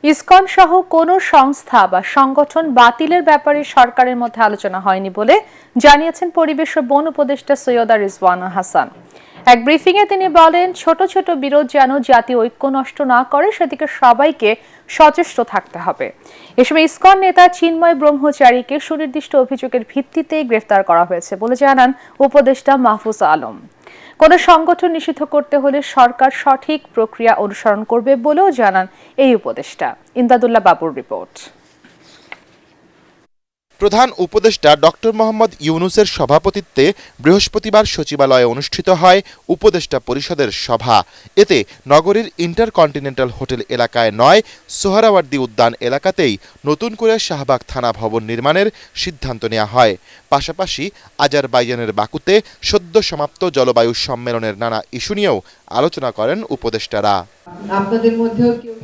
ISKCON সহ কোনো সংস্থা বা সংগঠন বাতিলের ব্যাপারে সরকারের মধ্যে আলোচনা হয়নি বলে জানিয়েছেন পরিবেশ ও বন উপদেষ্টা সৈয়দা রিজওয়ানা হাসান। এক ব্রিফিংয়ে তিনি বলেন, ছোট ছোট বিরোধ যেন জাতীয় ঐক্য নষ্ট না করে সেদিকে সবাইকে সচেষ্ট থাকতে হবে। এ সময় ইসকন নেতা চিন্ময় ব্রহ্মচারীকে সুনির্দিষ্ট অভিযোগের ভিত্তিতে গ্রেফতার করা হয়েছে বলে জানান উপদেষ্টা মাহফুজ আলম। কোন সংগঠন নিষিদ্ধ করতে হলে সরকার সঠিক প্রক্রিয়া অনুসরণ করবে বলেও জানান এই উপদেষ্টা। ইমদাদুল্লাহ বাবুর রিপোর্ট। প্রধান উপদেষ্টা ডক্টর মোহাম্মদ ইউনূসের সভাপতিত্বে বৃহস্পতিবার সচিবালয়ে অনুষ্ঠিত হয় উপদেষ্টা পরিষদের সভা। এতে নগরীর ইন্টারকন্টিনেন্টাল হোটেল এলাকায় নয়, সোহরাওয়ার্দী উদ্যান এলাকাতেই নতুন করে শাহবাগ থানা ভবন নির্মাণের সিদ্ধান্ত নেওয়া হয়। পাশাপাশি আজারবাইজানের বাকুতে সদ্য সমাপ্ত জলবায়ু সম্মেলনের নানা ইস্যু নিয়েও আলোচনা করেন উপদেষ্টারা।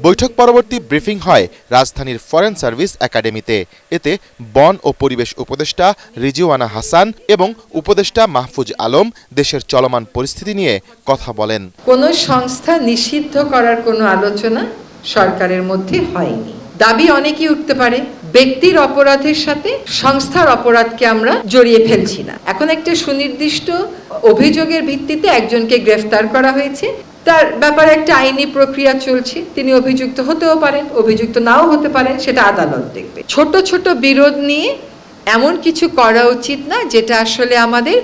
বৈঠক পরবর্তী ব্রিফিং হয় রাজধানীর ফরেন সার্ভিস একাডেমিতে। এতে বন ও পরিবেশ উপদেষ্টা রিজওয়ানা হাসান এবং উপদেষ্টা মাহফুজ আলম দেশের চলমান পরিস্থিতি নিয়ে কথা বলেন। কোন সংস্থা নিষিদ্ধ করার কোনো আলোচনা সরকারের মধ্যে হয়নি। দাবি অনেকেই উঠতে পারে, ব্যক্তির অপরাধের সাথে সংস্থার অপরাধকে আমরা জড়িয়ে ফেলছি না। এখন একটা সুনির্দিষ্ট অভিযোগের ভিত্তিতে একজনকে গ্রেফতার করা হয়েছে, তার ব্যাপারে একটা আইনি প্রক্রিয়া চলছে। তিনি অভিযুক্ত হতেও পারেন, অভিযুক্ত নাও হতে পারেন, সেটা আদালত দেখবে। ছোট ছোট বিরোধ নিয়ে এমন কিছু করা উচিত না যেটা আসলে আমাদের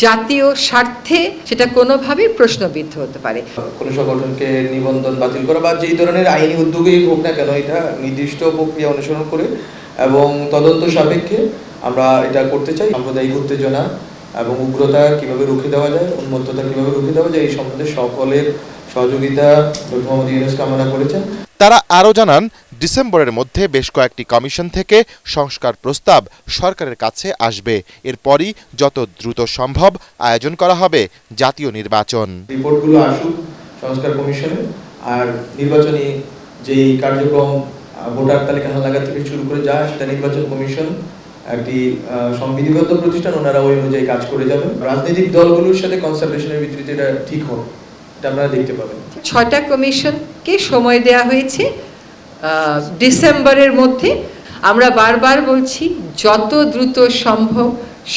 জাতীয় স্বার্থে সেটা কোনোভাবেই প্রশ্নবিদ্ধ হতে পারে। কোনো সংগঠনকে নিবন্ধন বাতিল করা বা যেই ধরনের আইনি উদ্যোগেই হোক না কেন, এটা নির্দিষ্ট প্রক্রিয়া অনুসরণ করে এবং তদন্ত সাপেক্ষে আমরা এটা করতে চাই। সাম্প্রদায়িক উত্তেজনা এবং উগ্রতা কিভাবে রুখে দেওয়া যায়, উন্মত্ততা কিভাবে রুখে দেওয়া যায়, এই সম্বন্ধে সকলের সহযোগিতা ডক্টর মোহাম্মদ ইউনূস কামনা করেছেন। তারা আরও জানান, ডিসেম্বরের মধ্যে বেশ কয়েকটি কমিশন থেকে সংস্কার প্রস্তাব সরকারের কাছে আসবে। এরপরই যত দ্রুত সম্ভব আয়োজন করা হবে জাতীয় নির্বাচন। রিপোর্টগুলো আসুক সংস্কার কমিশনে, আর নির্বাচনী যেই কার্যক্রম ভোটার তালিকা হালনাগাদ থেকে শুরু করে যায়, সেটা নির্বাচন কমিশন একটি সংবিধিবদ্ধ প্রতিষ্ঠান, ওনারা ওই অনুযায়ী কাজ করে যাবেন। রাজনৈতিক দলগুলোর সাথে কনসালটেশনের ভিত্তিতে এটা ঠিক হবে, এটা আপনারা দেখতে পাবেন। 6টা কমিশনকে সময় দেয়া হয়েছে ডিসেম্বরের মধ্যে। আমরা বারবার বলছি, যত দ্রুত সম্ভব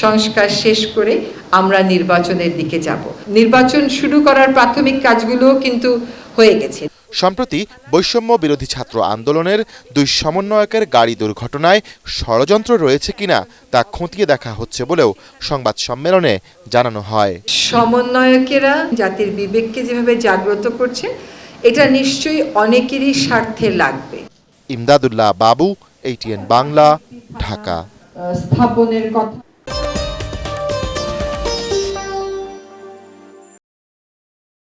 সংস্কার শেষ করে আমরা নির্বাচনের দিকে যাব। নির্বাচন শুরু করার প্রাথমিক কাজগুলোও কিন্তু হয়ে গেছে। সম্প্রতি বৈষম্য বিরোধী ছাত্র আন্দোলনের 2 সমন্বয়কের গাড়ি দুর্ঘটনায় ষড়যন্ত্র রয়েছে কিনা তা খতিয়ে দেখা হচ্ছে বলেও সংবাদ সম্মেলনে জানানো হয়। সমন্বয়কেরা জাতির বিবেককে যেভাবে জাগ্রত করছে, এটা নিশ্চয়ই অনেকেরই স্বার্থে লাগবে। ইমদাদুল্লাহ বাবু, ATN বাংলা, ঢাকা। স্থাপনের কথা